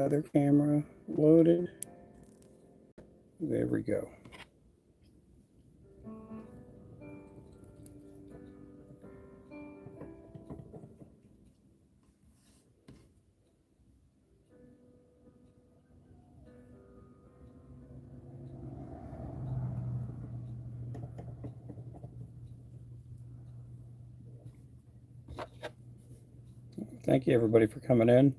other camera loaded. There we go. Thank you everybody for coming in.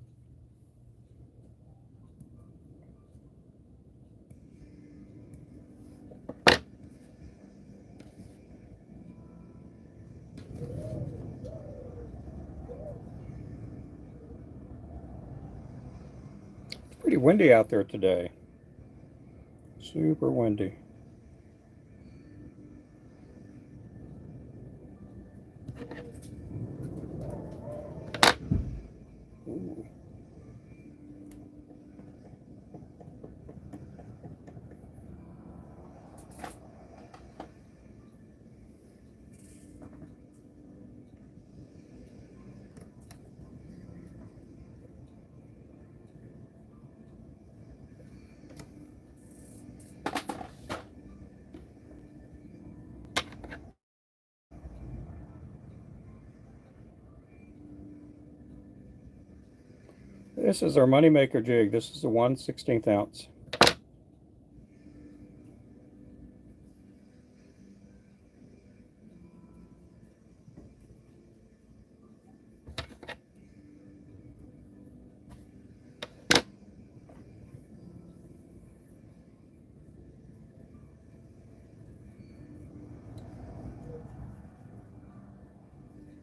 It's pretty windy out there today. Super windy. Ooh. This is our moneymaker jig. This is the 1/16 ounce.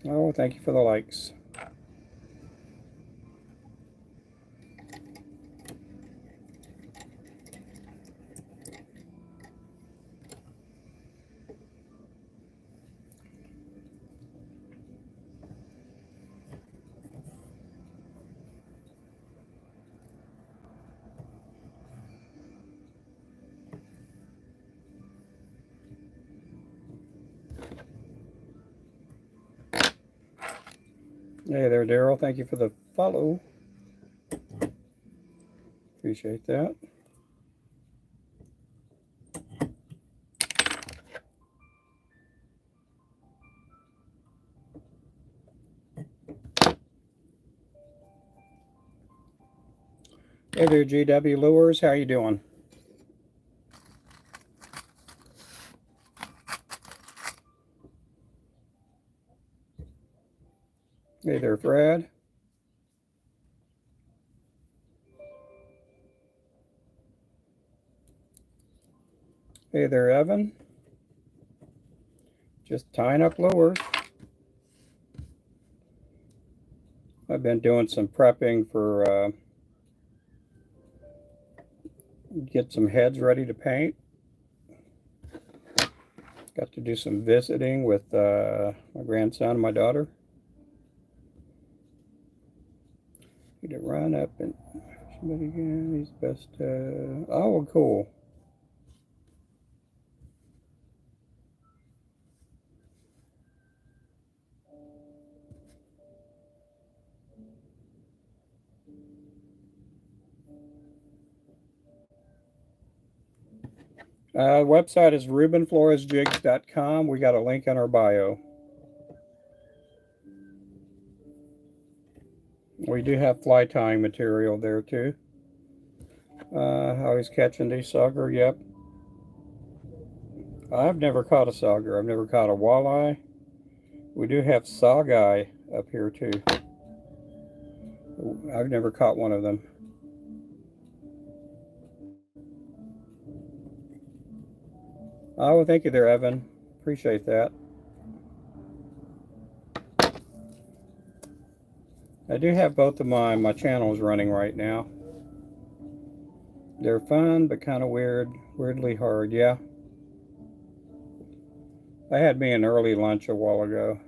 Oh, thank you for the likes. Hey there, Daryl. Thank you for the follow. Appreciate that. Hey there, GW Lures. How you doing? Hey there, Fred. Hey there, Evan. Just tying up lures. I've been doing some prepping for get some heads ready to paint. Got to do some visiting with my grandson and my daughter. Need to run up and somebody again. He's best. Oh, cool. Website is rubenfloresjigs.com. We got a link in our bio. We do have fly tying material there too. How he's catching these sauger, yep. I've never caught a sauger. I've never caught a walleye. We do have sawguy up here too. I've never caught one of them. Oh, thank you there, Evan. Appreciate that. I do have both of my channels running right now. They're fun, but kind of weirdly hard, yeah. I had me an early lunch a while ago.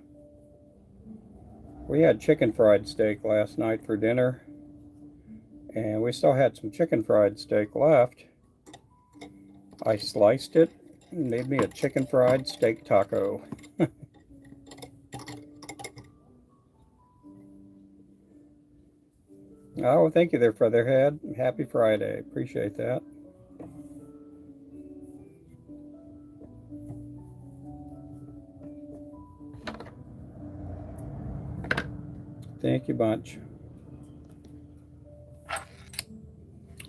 We had chicken fried steak last night for dinner, and we still had some chicken fried steak left. I sliced it and made me a chicken fried steak taco. Oh, thank you there, Featherhead. Happy Friday. Appreciate that. Thank you, bunch.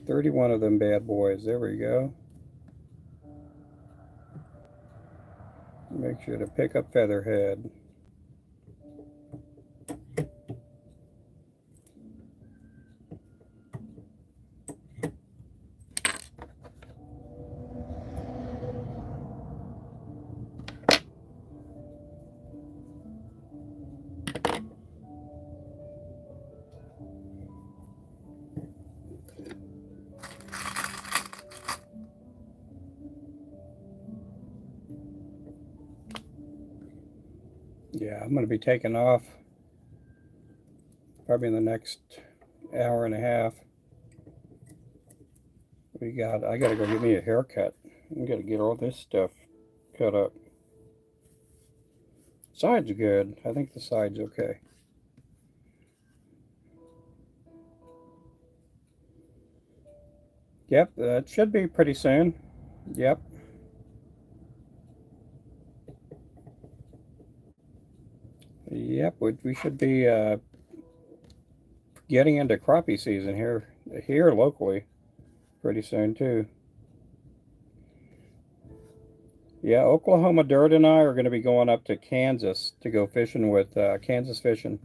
31 of them bad boys. There we go. Make sure to pick up Featherhead. Yeah, I'm going to be taking off probably in the next hour and a half. I got to go get me a haircut. I got to get all this stuff cut up. Side's good. I think the side's okay. Yep, that should be pretty soon. Yep. Yep, we should be getting into crappie season here locally pretty soon too. Yeah, Oklahoma Dirt and I are going to be going up to Kansas to go fishing with Kansas Fishing.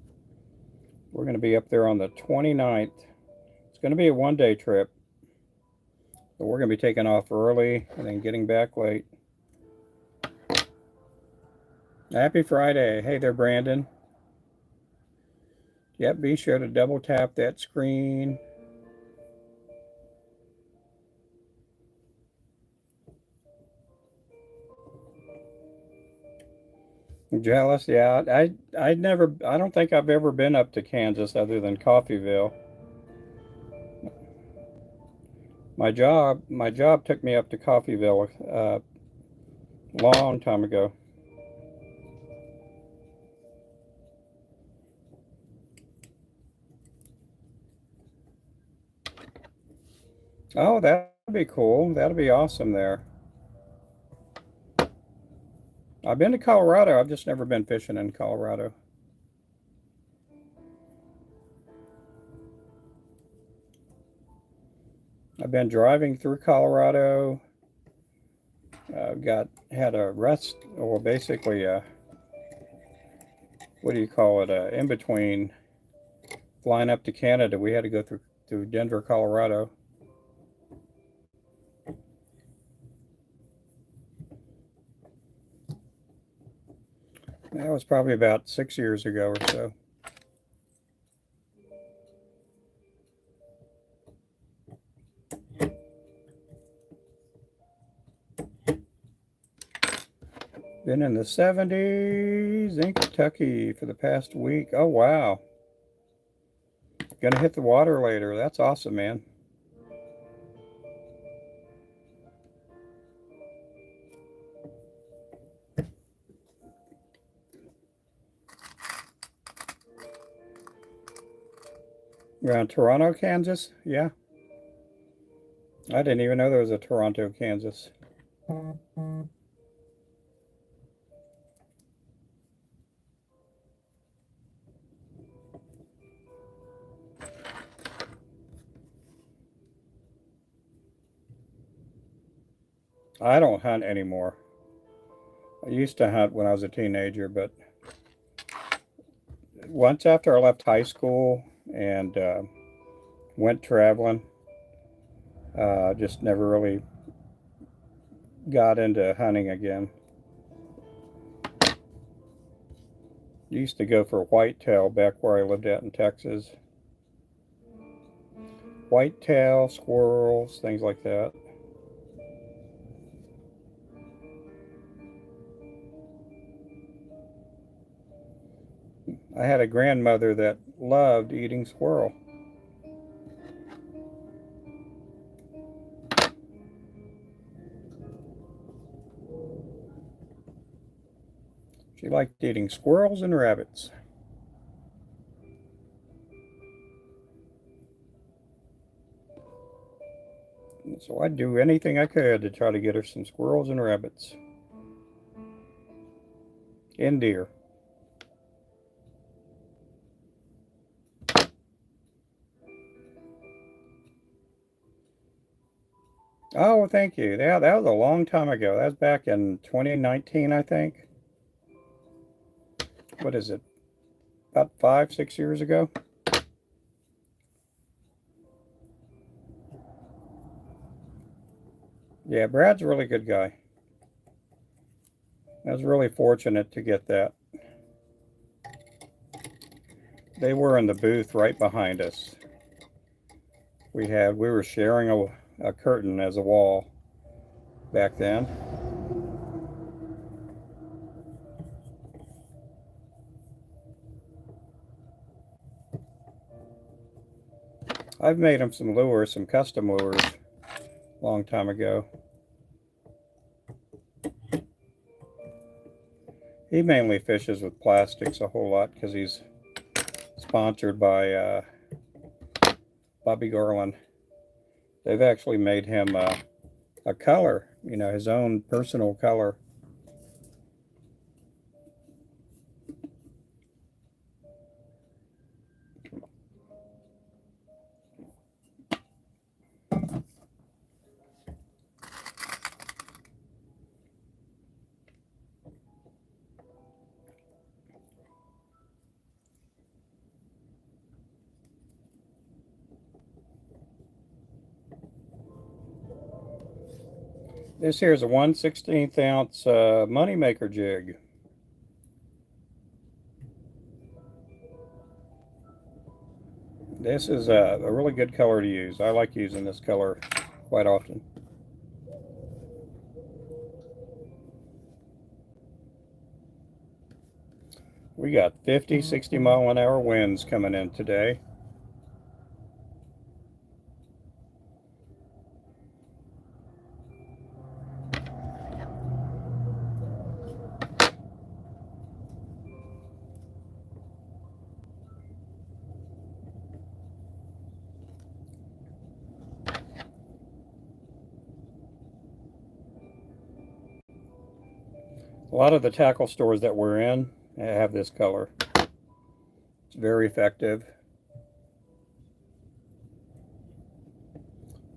We're going to be up there on the 29th. It's going to be a one-day trip. So we're going to be taking off early and then getting back late. Happy Friday. Hey there, Brandon. Yep, be sure to double tap that screen. Jealous? Yeah, I don't think I've ever been up to Kansas other than Coffeeville. My job took me up to Coffeeville a long time ago. Oh, that'd be cool. That'd be awesome there. I've been to Colorado. I've just never been fishing in Colorado. I've been driving through Colorado. Had a rest, or basically what do you call it? In between flying up to Canada, we had to go through Denver, Colorado. That was probably about 6 years ago or so. Been in the 70s in Kentucky for the past week. Oh, wow. Gonna hit the water later. That's awesome, man. Around Toronto, Kansas? Yeah. I didn't even know there was a Toronto, Kansas. I don't hunt anymore. I used to hunt when I was a teenager, but once after I left high school and went traveling, just never really got into hunting again. Used to go for whitetail back where I lived out in Texas. Whitetail, squirrels, things like that. I had a grandmother that loved eating squirrel. She liked eating squirrels and rabbits. So I'd do anything I could to try to get her some squirrels and rabbits. And deer. Oh, thank you. Yeah, that was a long time ago. That was back in 2019, I think. What is it? About 5, 6 years ago? Yeah, Brad's a really good guy. I was really fortunate to get that. They were in the booth right behind us. We were sharing a curtain as a wall back then. I've made him some lures, some custom lures, a long time ago. He mainly fishes with plastics a whole lot because he's sponsored by Bobby Garland. They've actually made him a color, you know, his own personal color. This here is a 1/16 ounce moneymaker jig. This is a really good color to use. I like using this color quite often. We got 50, 60 mile an hour winds coming in today. A lot of the tackle stores that we're in have this color. It's very effective.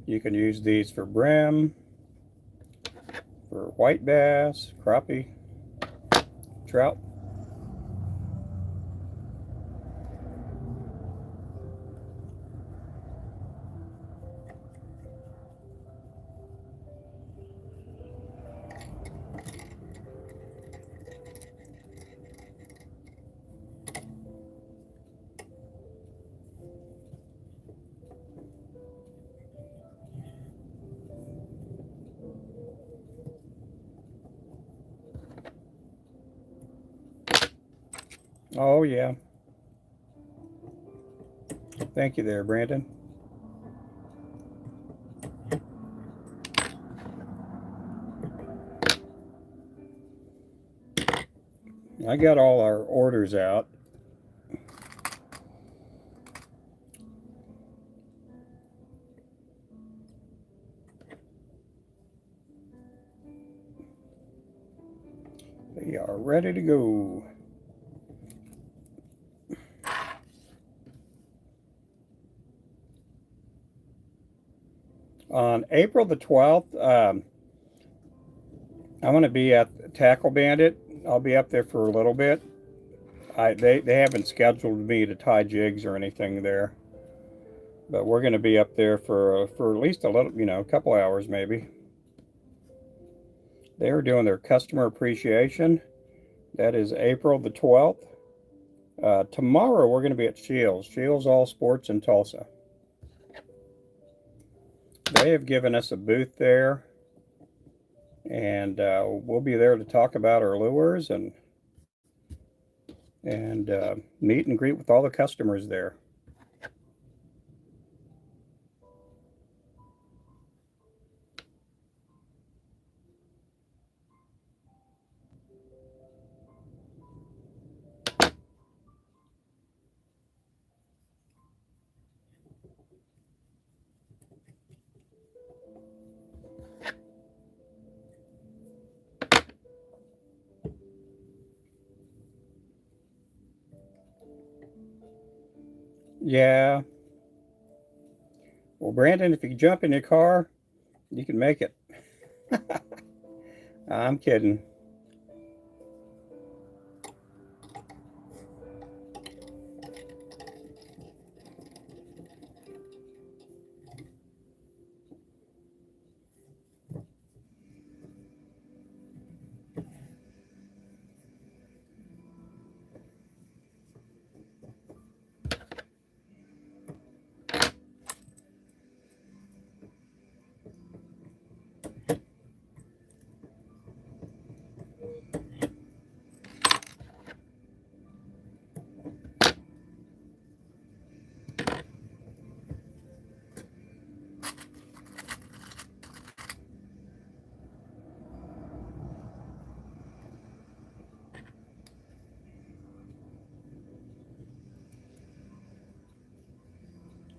You can use these for brim, for white bass, crappie, trout. Oh yeah. Thank you there, Brandon. I got all our orders out. They are ready to go. On April the 12th, I'm going to be at Tackle Bandit. I'll be up there for a little bit. They haven't scheduled me to tie jigs or anything there, but we're going to be up there for at least a little, you know, a couple hours maybe. They're doing their customer appreciation. That is April the 12th. Tomorrow we're going to be at Shields All Sports in Tulsa. They have given us a booth there, and we'll be there to talk about our lures and meet and greet with all the customers there. Yeah. Well, Brandon, if you jump in your car, you can make it. I'm kidding.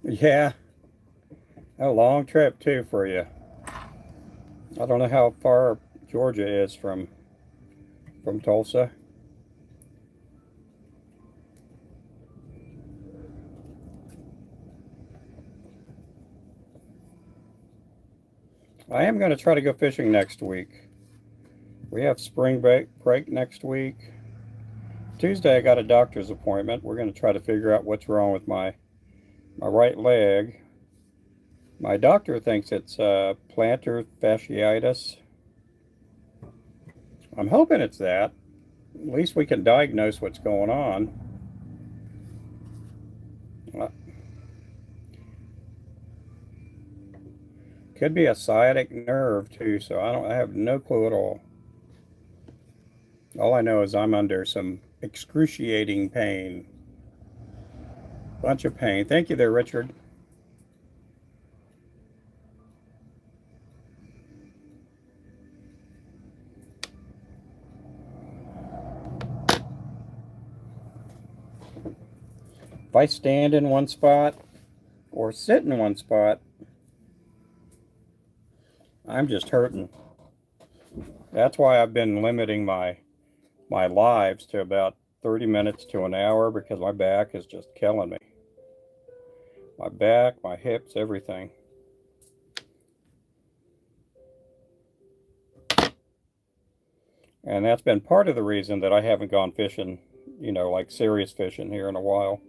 Yeah, a long trip too for you. I don't know how far Georgia is from Tulsa. I am going to try to go fishing next week. We have spring break next week. Tuesday, I got a doctor's appointment. We're going to try to figure out what's wrong with my right leg. My doctor thinks it's plantar fasciitis. I'm hoping it's that. At least we can diagnose what's going on. Could be a sciatic nerve too, so I have no clue at all. All I know is I'm under some excruciating pain. Bunch of pain. Thank you there, Richard. If I stand in one spot or sit in one spot, I'm just hurting. That's why I've been limiting my lives to about 30 minutes to an hour because my back is just killing me. My back, my hips, everything. And that's been part of the reason that I haven't gone fishing, like serious fishing here in a while.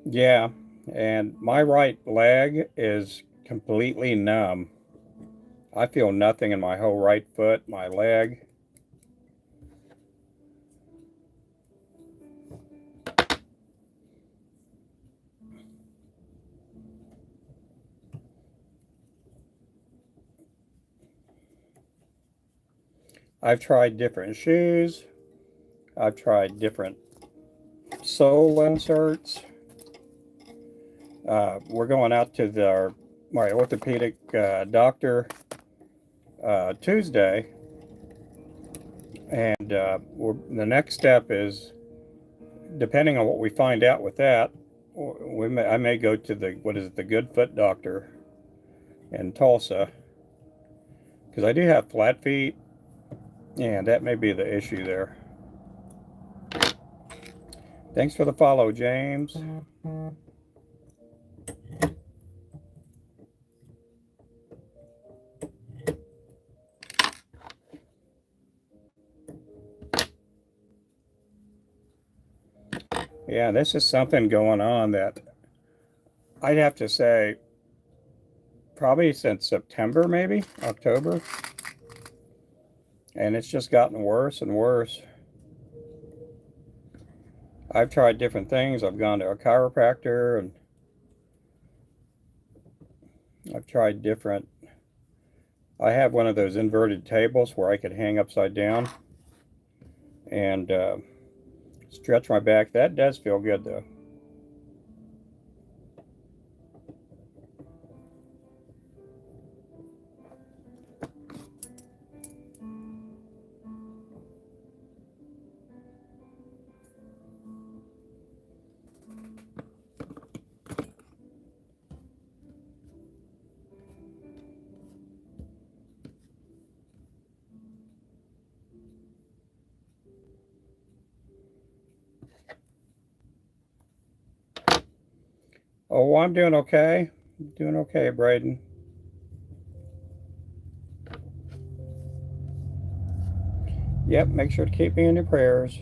Yeah, and my right leg is completely numb. I feel nothing in my whole right foot, my leg. I've tried different shoes. I've tried different sole inserts. We're going out to my orthopedic doctor Tuesday, and the next step is, depending on what we find out with that, I may go to the Good Foot doctor in Tulsa, because I do have flat feet, and that may be the issue there. Thanks for the follow, James. Yeah, this is something going on that I'd have to say probably since September, maybe October. And it's just gotten worse and worse. I've tried different things. I've gone to a chiropractor, and I've tried different. I have one of those inverted tables where I could hang upside down and stretch my back. That does feel good though. Oh, I'm doing okay. Doing okay, Braden. Yep, make sure to keep me in your prayers.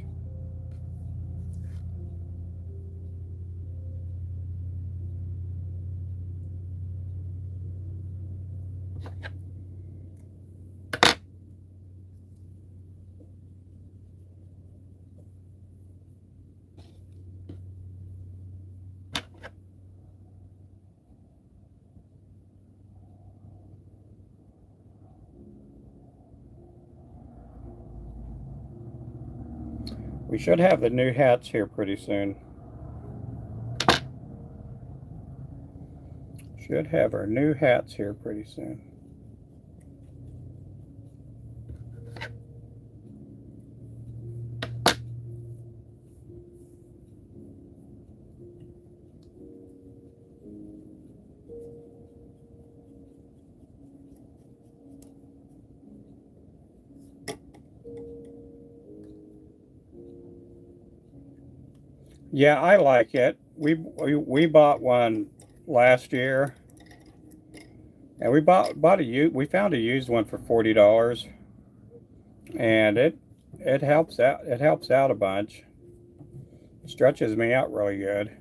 We should have the new hats here pretty soon. Should have our new hats here pretty soon. Yeah, I like it. We bought one last year, and we found a used one for $40, and it helps out. It helps out a bunch. Stretches me out really good.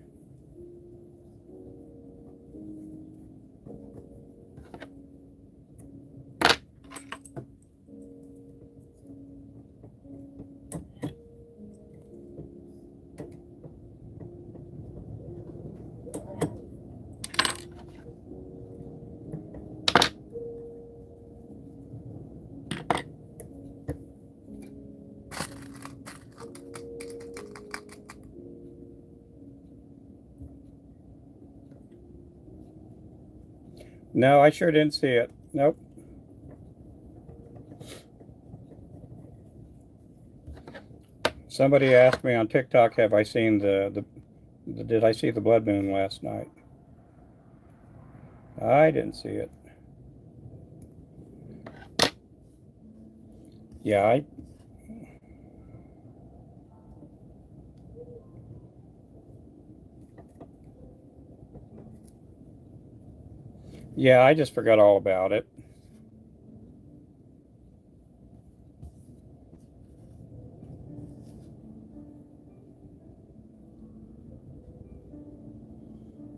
No, I sure didn't see it. Nope. Somebody asked me on TikTok, have I seen did I see the blood moon last night? I didn't see it. Yeah, I just forgot all about it.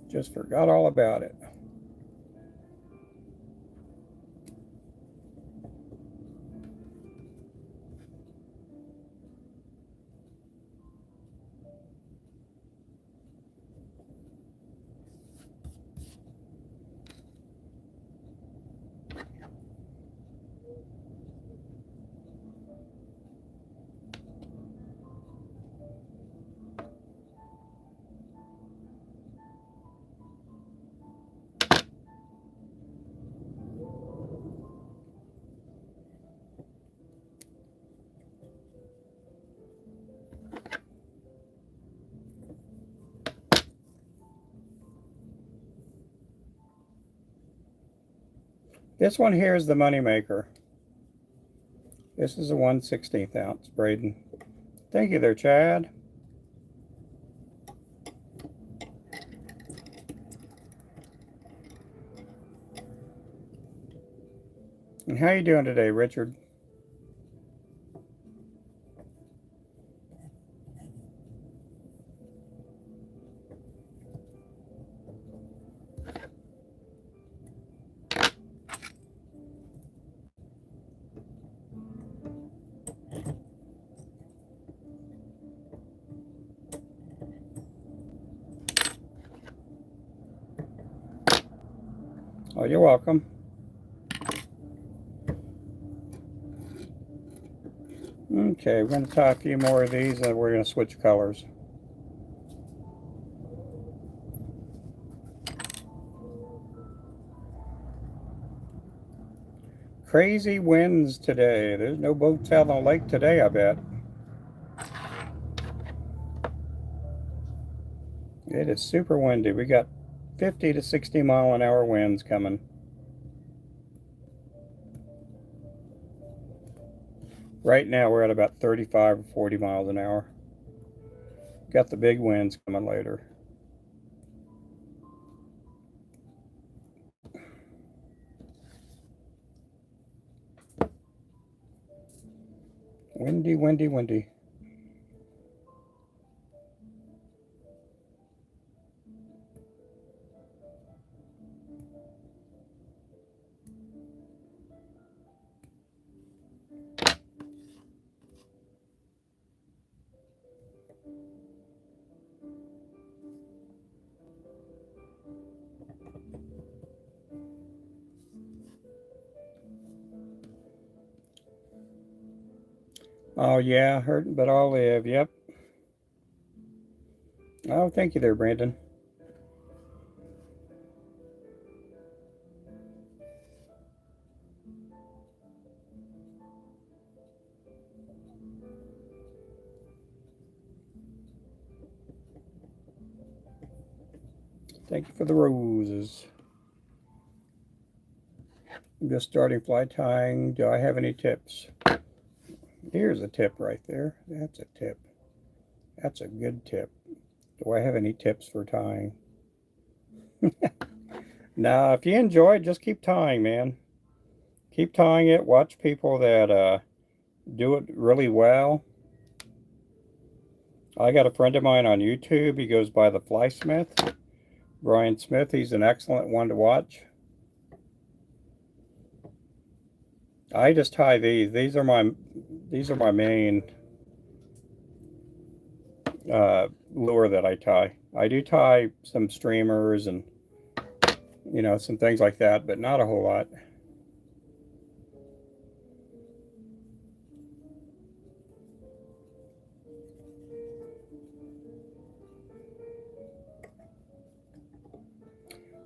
Just forgot all about it. This one here is the moneymaker. This is a 1/16 ounce, Braden. Thank you there, Chad. And how you doing today, Richard? Oh, you're welcome. Okay, we're going to tie a few more of these and we're going to switch colors. Crazy winds today. There's no boats out on the lake today, I bet. It is super windy. We got 50 to 60 mile an hour winds coming. Right now we're at about 35 or 40 miles an hour. Got the big winds coming later. Windy, windy, windy. Oh yeah, hurt, but I'll live. Yep. Oh, thank you there, Brandon. Thank you for the roses. I'm just starting fly tying. Do I have any tips? Here's a tip right there. That's a tip. That's a good tip. Do I have any tips for tying? Now, if you enjoy it, just keep tying, man. Keep tying it. Watch people that do it really well. I got a friend of mine on YouTube. He goes by the Fly Smith. Brian Smith. He's an excellent one to watch. I just tie these. These are my main lure that I tie. I do tie some streamers and some things like that, but not a whole lot.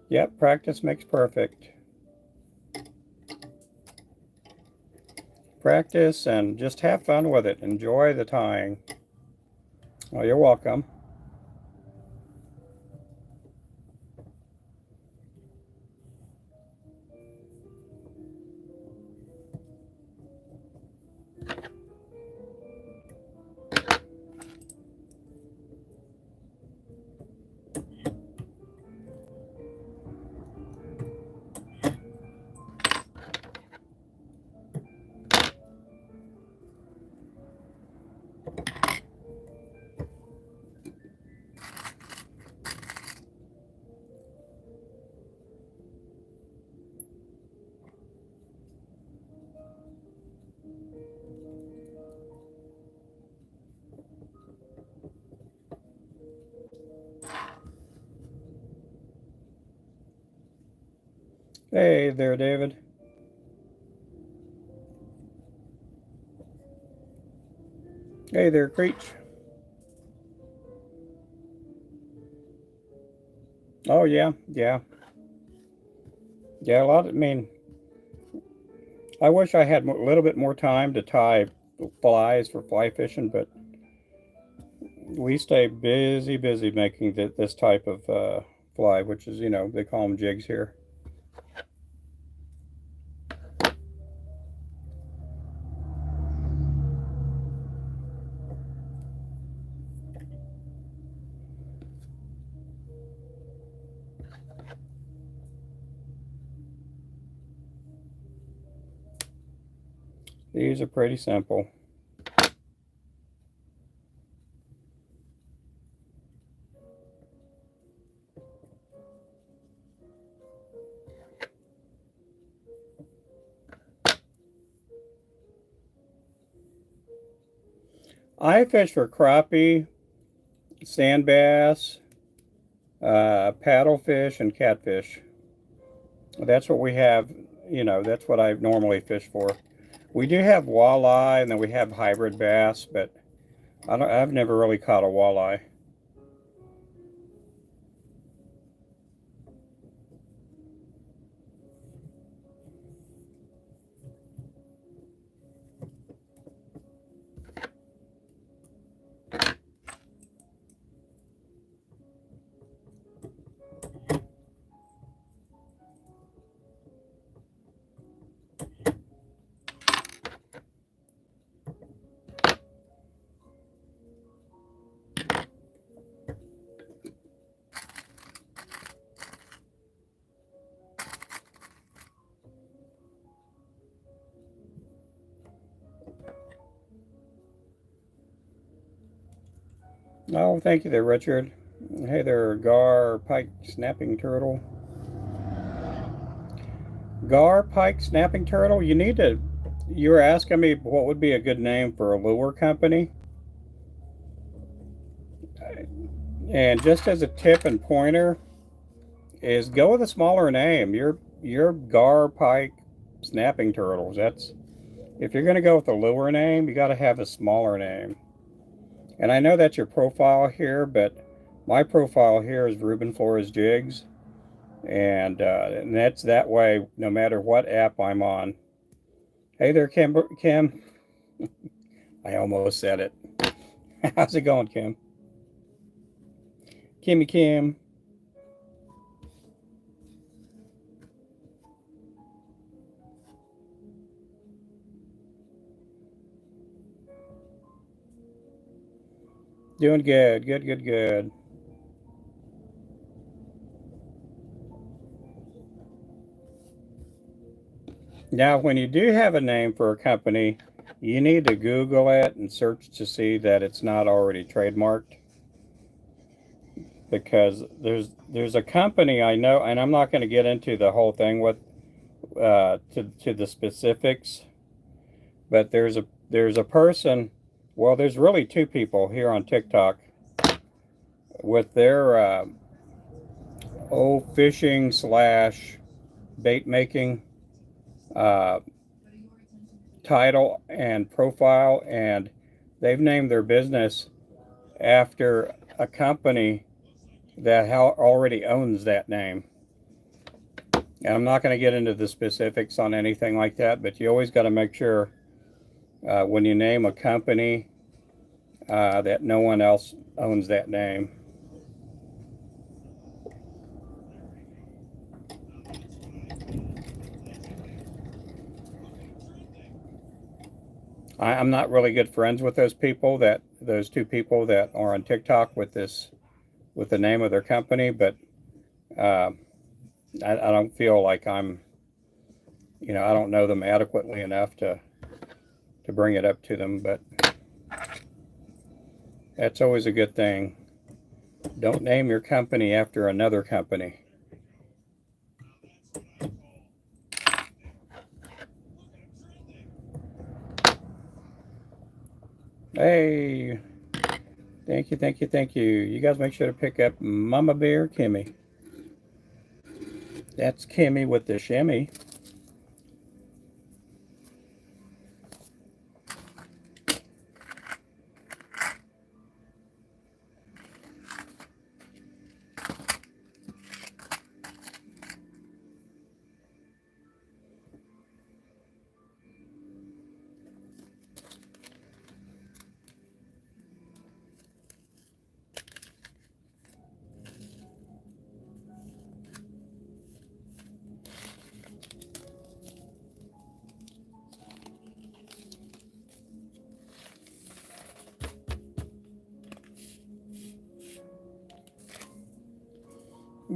Yep, practice makes perfect. Practice and just have fun with it. Enjoy the tying. Well, you're welcome. Hey there, David. Hey there, Creech. Oh yeah, yeah, yeah. I mean, I wish I had a little bit more time to tie flies for fly fishing, but we stay busy, busy making this type of fly, which is, they call them jigs here. These are pretty simple. I fish for crappie, sand bass, paddlefish, and catfish. That's what we have, that's what I normally fish for. We do have walleye, and then we have hybrid bass, but I've never really caught a walleye. Oh, thank you there, Richard. Hey there, Gar Pike Snapping Turtle. Gar Pike Snapping Turtle, you were asking me what would be a good name for a lure company. And just as a tip and pointer, is go with a smaller name. Your Gar Pike Snapping Turtles. If you're going to go with a lure name, you got to have a smaller name. And I know that's your profile here, but my profile here is Ruben Flores Jigs, and that's that way no matter what app I'm on. Hey there, Kim. I almost said it. How's it going, Kim? Kim. Doing good. Good. Now, when you do have a name for a company, you need to Google it and search to see that it's not already trademarked. Because there's a company I know, and I'm not going to get into the whole thing with to the specifics, but there's a person. Well, there's really two people here on TikTok with their fishing slash bait making uh, title and profile, and they've named their business after a company that already owns that name. And I'm not going to get into the specifics on anything like that, but you always got to make sure when you name a company that no one else owns that name. I'm not really good friends with those two people that are on TikTok with the name of their company, but I don't feel like I don't know them adequately enough to bring it up to them, but that's always a good thing. Don't name your company after another company. Hey, thank you. You guys make sure to pick up Mama Bear Kimmy. That's Kimmy with the shimmy.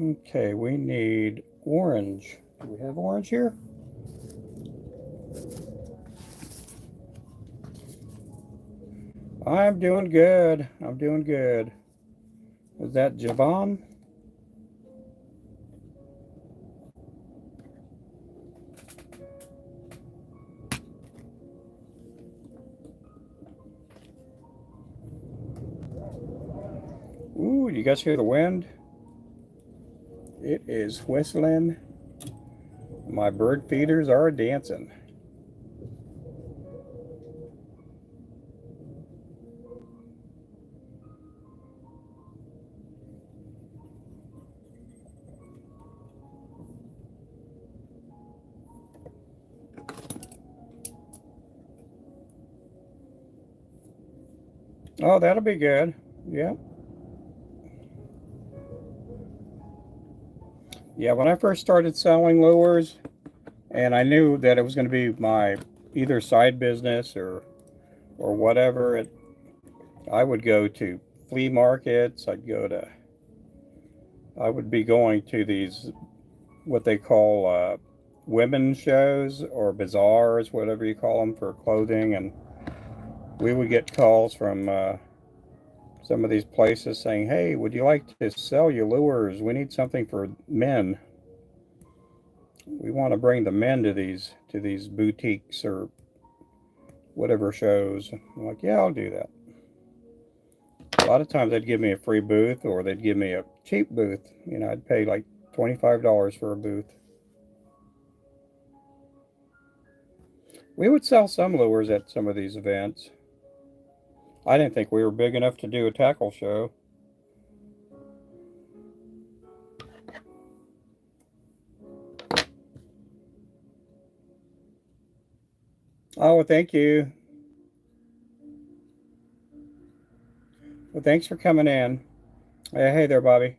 Okay, we need orange. Do we have orange here? I'm doing good. Is that Javon? Ooh, you guys hear the wind? It is whistling. My bird feeders are dancing. Oh, that'll be good. Yeah. Yeah, when I first started selling lures, and I knew that it was going to be my either side business or whatever, I would go to flea markets. I would be going to these what they call women's shows or bazaars, whatever you call them, for clothing, and we would get calls from some of these places saying, hey, would you like to sell your lures? We need something for men. We want to bring the men to these boutiques or whatever shows. I'm like, yeah, I'll do that. A lot of times they'd give me a free booth, or they'd give me a cheap booth. You know, I'd pay like $25 for a booth. We would sell some lures at some of these events. I didn't think we were big enough to do a tackle show. Oh, well, thank you. Well, thanks for coming in. Hey there, Bobby.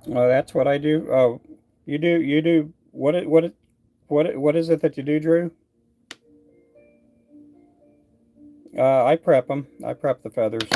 Oh, that's what I do. Oh, you do what is it that you do, Drew? I prep them. I prep the feathers.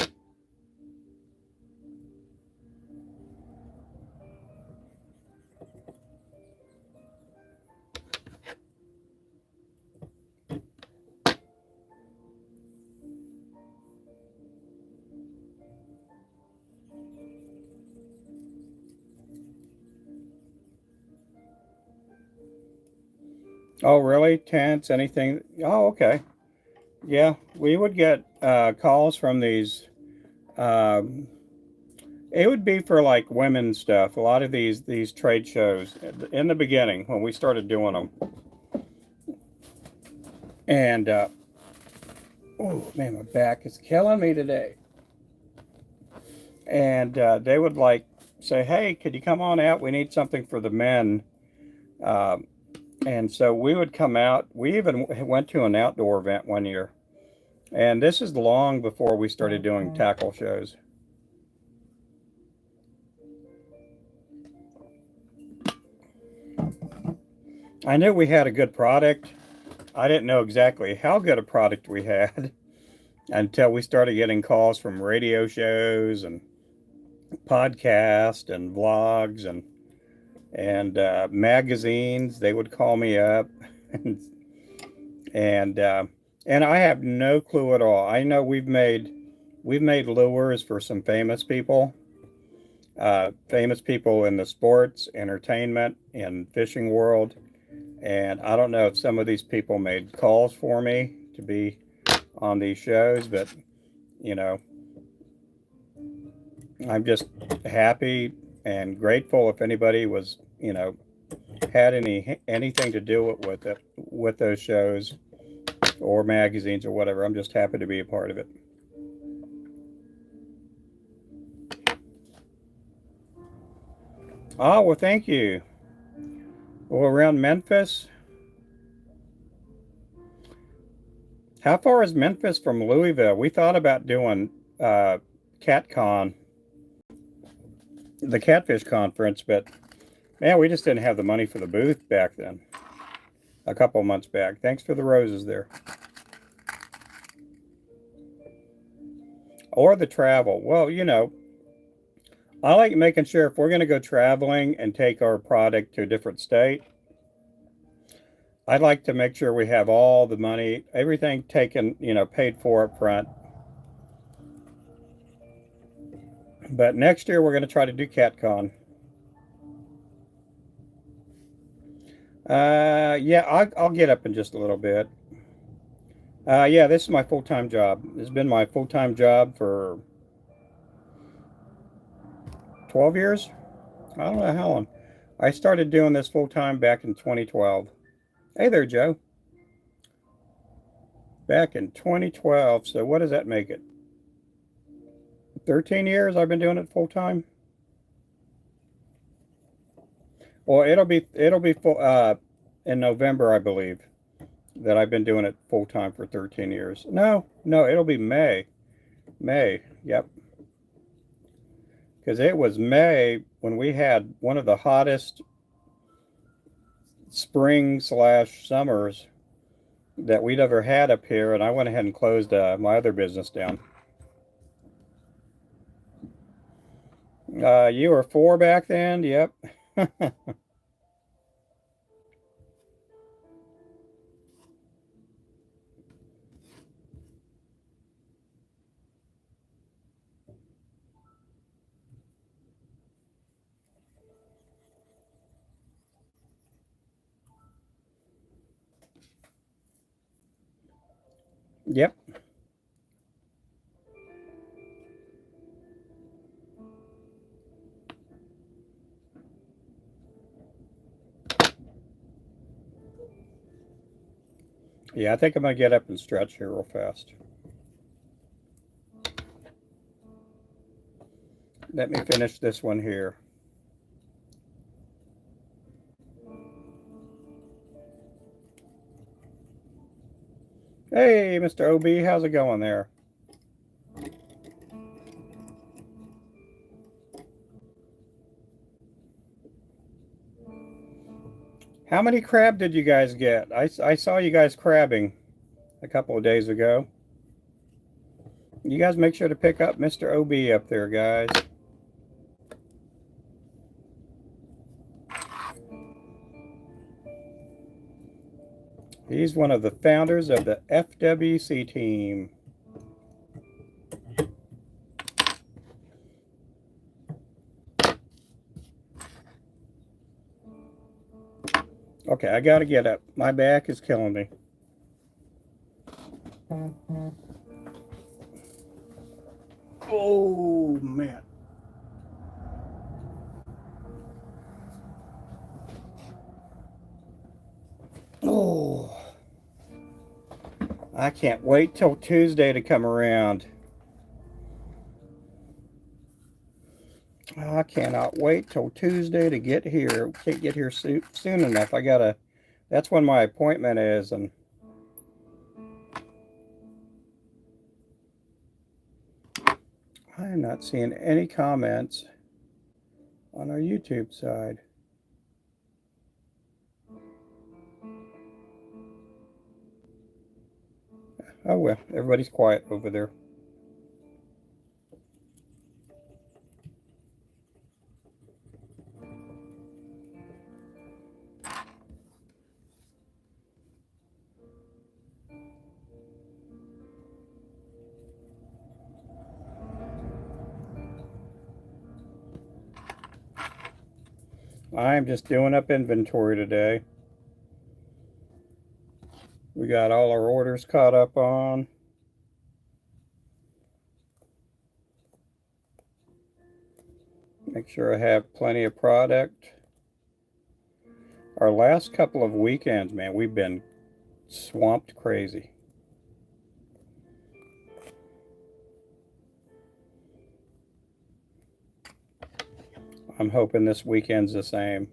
Oh, really? Tents, anything? Oh, okay. Yeah, we would get calls from these. Um, it would be for like women's stuff. A lot of these trade shows in the beginning when we started doing them. And oh man, my back is killing me today. And they would like say, "Hey, could you come on out? We need something for the men." Um, and so we would come out. We even went to an outdoor event one year. And this is long before we started doing tackle shows. I knew we had a good product. I didn't know exactly how good a product we had until we started getting calls from radio shows and podcasts and vlogs and magazines. They would call me up, and and I have no clue at all. I know we've made lures for some famous people in the sports, entertainment, and fishing world. And I don't know if some of these people made calls for me to be on these shows, but you know, I'm just happy and grateful if anybody was, had anything to do with those shows or magazines or whatever. I'm just happy to be a part of it. Oh, well, thank you. Well, around Memphis. How far is Memphis from Louisville? We thought about doing CatCon, the Catfish Conference, but man, we just didn't have the money for the booth back then. A couple months back. Thanks for the roses there. Or the travel. Well, I like making sure if we're going to go traveling and take our product to a different state, I'd like to make sure we have all the money, everything taken, paid for up front. But next year we're going to try to do CatCon. Yeah, I'll get up in just a little bit. Yeah, this is my full-time job. This has been my full-time job for 12 years. I don't know how long. I started doing this full-time back in 2012. Hey there, Joe. Back in 2012. So what does that make it? 13 years I've been doing it full-time. Well, it'll be full in November, I believe, that I've been doing it full-time for 13 years. No, it'll be May. May. Yep. Because it was May when we had one of the hottest spring/summers that we'd ever had up here, and I went ahead and closed my other business down. You were 4 back then? Yep. Yep. Yeah, I think I'm going to get up and stretch here real fast. Let me finish this one here. Hey, Mr. OB, how's it going there? How many crab did you guys get? I saw you guys crabbing a couple of days ago. You guys make sure to pick up Mr. OB up there, guys. He's one of the founders of the FWC team. Okay, I gotta get up. My back is killing me. Oh, man. Oh, I can't wait till Tuesday to come around. I cannot wait till Tuesday to get here. Can't get here soon enough. That's when my appointment is, and I am not seeing any comments on our YouTube side. Oh well, everybody's quiet over there. I'm just doing up inventory today. We got all our orders caught up on. Make sure I have plenty of product. Our last couple of weekends, man, we've been swamped crazy. I'm hoping this weekend's the same.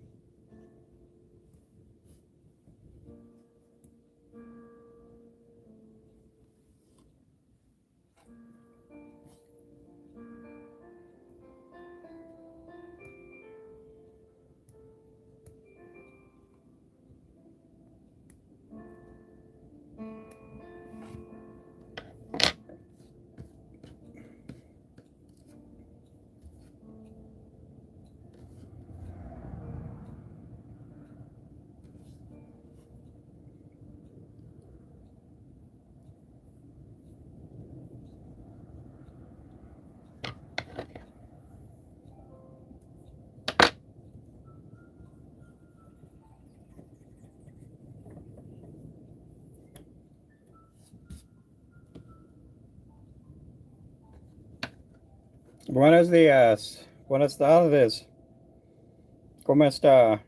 Buenos días. Buenas tardes. ¿Cómo está?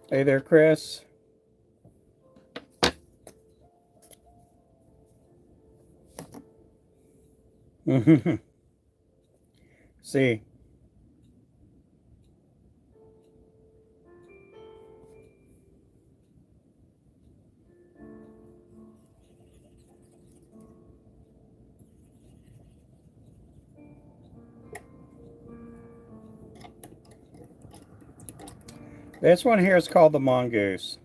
Hey there, Chris. See. This one here is called the mongoose.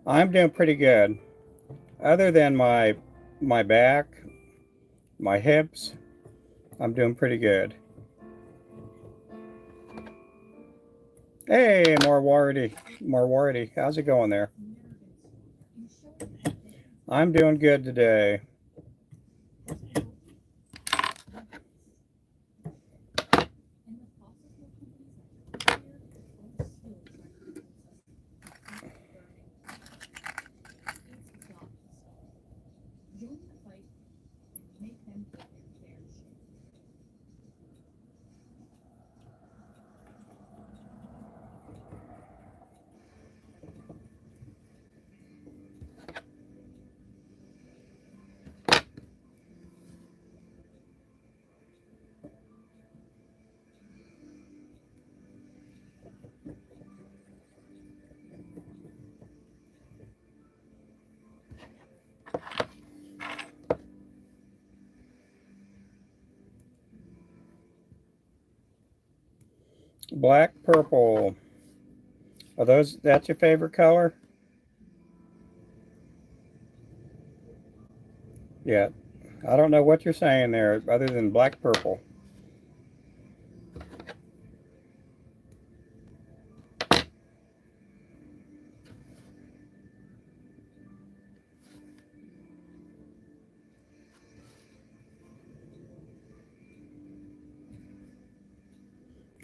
I'm doing pretty good. Other than my back, my hips, I'm doing pretty good. Hey, Marwardy, how's it going there? I'm doing good today. Black, purple. That's your favorite color? Yeah. I don't know what you're saying there other than black, purple.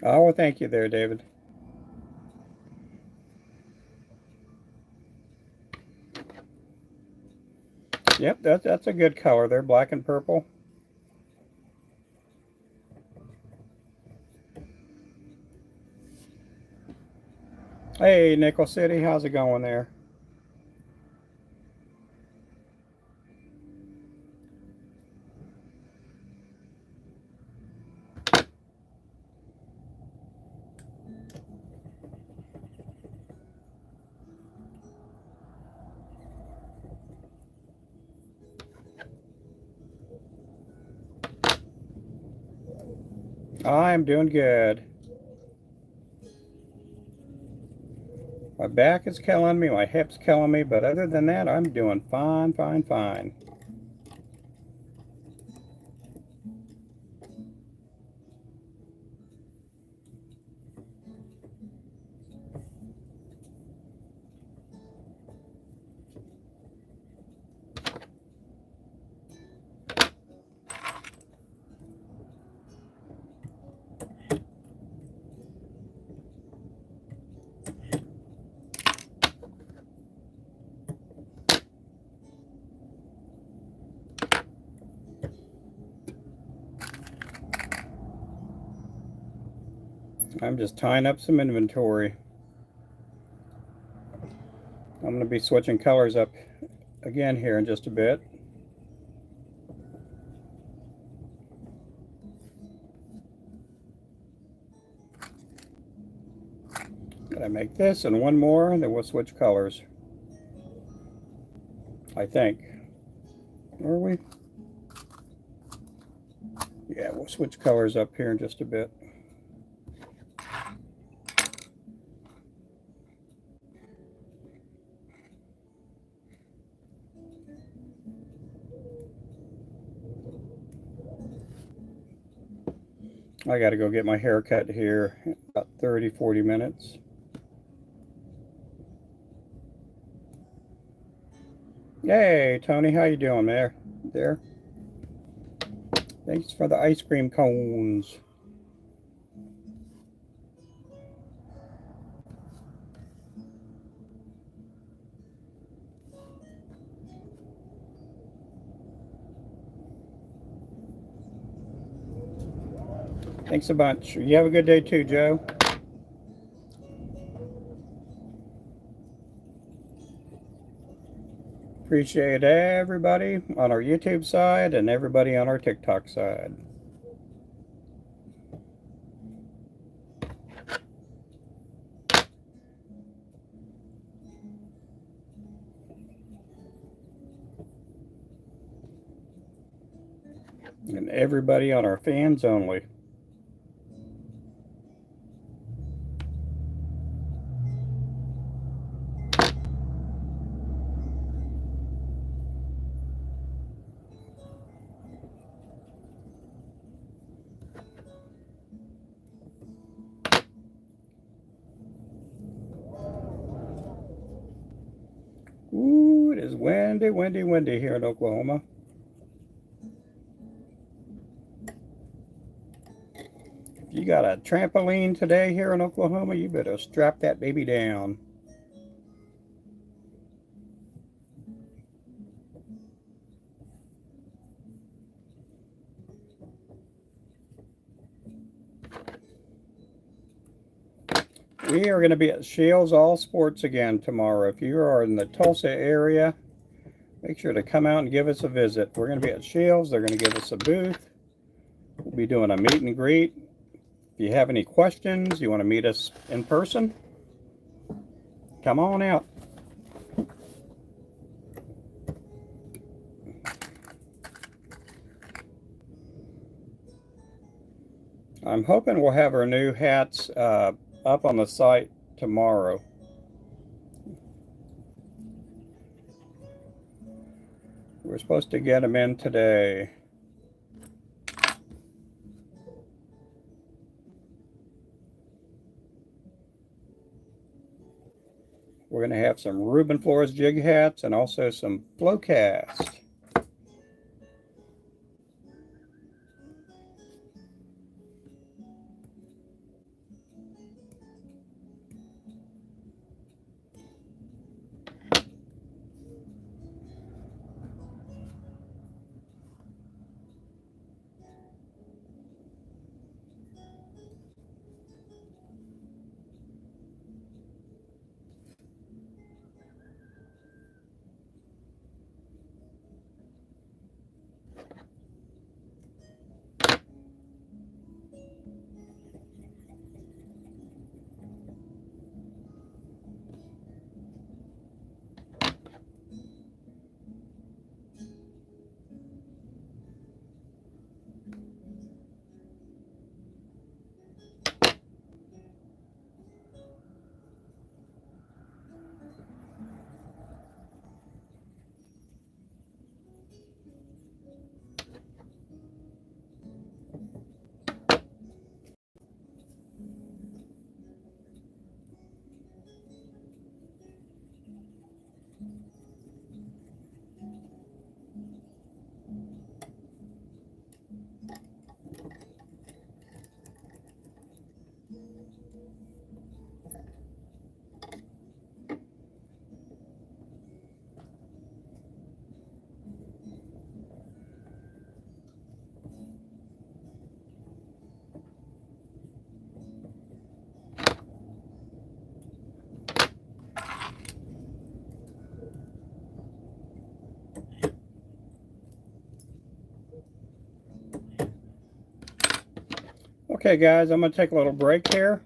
Oh, well, thank you there, David. Yep, that's a good color there, black and purple. Hey, Nickel City, how's it going there? I'm doing good. My back is killing me, my hips killing me, but other than that, I'm doing fine, fine, fine. I'm just tying up some inventory. I'm going to be switching colors up again here in just a bit. Gotta make this and one more, and then we'll switch colors. I think. Are we? Yeah, we'll switch colors up here in just a bit. I gotta go get my hair cut here in about 30-40 minutes. Hey, Tony, how you doing there? Thanks for the ice cream cones. Thanks a bunch. You have a good day too, Joe. Appreciate everybody on our YouTube side and everybody on our TikTok side. And everybody on our fans only. is windy, windy, windy here in Oklahoma. If you got a trampoline today here in Oklahoma, you better strap that baby down. We are going to be at Shields All Sports again tomorrow. If you are in the Tulsa area, make sure to come out and give us a visit. We're going to be at Shields. They're going to give us a booth. We'll be doing a meet and greet. If you have any questions, you want to meet us in person, come on out. I'm hoping we'll have our new hats up on the site tomorrow. We're supposed to get them in today. We're going to have some Ruben Flores Jig hats and also some Flowcast. Okay guys, I'm going to take a little break here.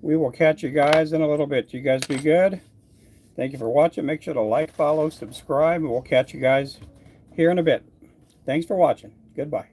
We will catch you guys in a little bit. You guys be good. Thank you for watching. Make sure to like, follow, subscribe, and we'll catch you guys here in a bit. Thanks for watching. Goodbye.